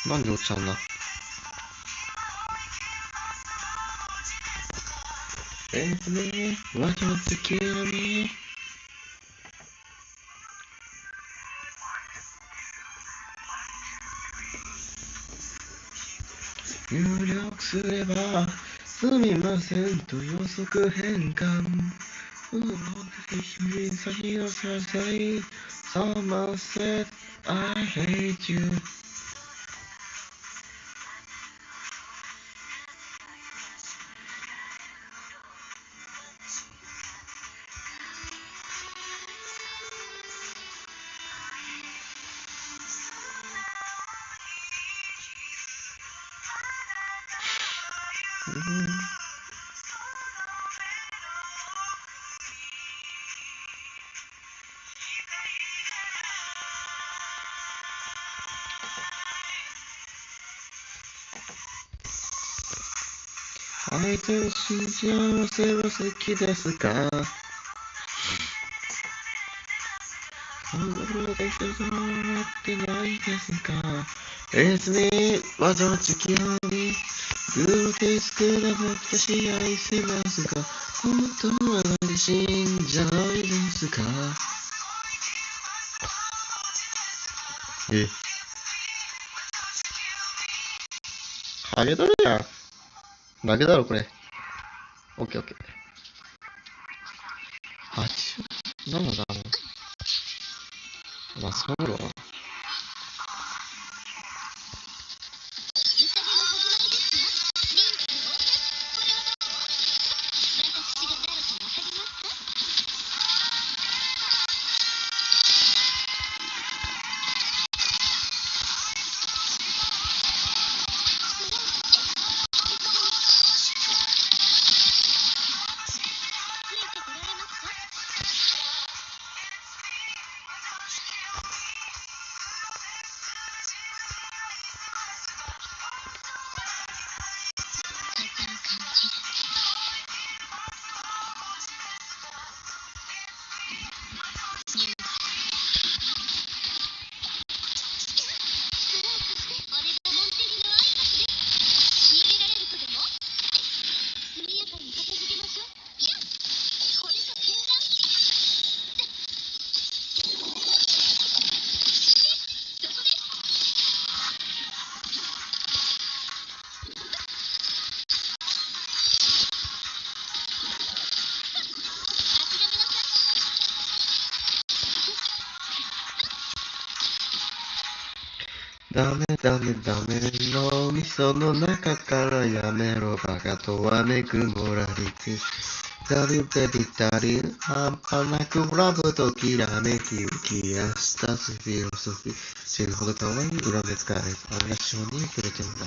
なんで落ちたんだ。わちゃつきのみ入力すればすみませんと予測変換先のささいSomerset I hate you相手の幸せは好きですか心が一つも持ってないですか別にわざと付き合いグロテスクな僕試合しますが本当は自信じゃないですかハゲとるやん。投げだろこれ。オッケーオッケー。87だもん。まあそうだろうな。ダメ脳みその中からやめろバカとはめくもらりつダビベビタリ半端なくラブときらめき浮き出したフィロソフィー死ぬほど可愛い裏目使えあれが性に触れてんだ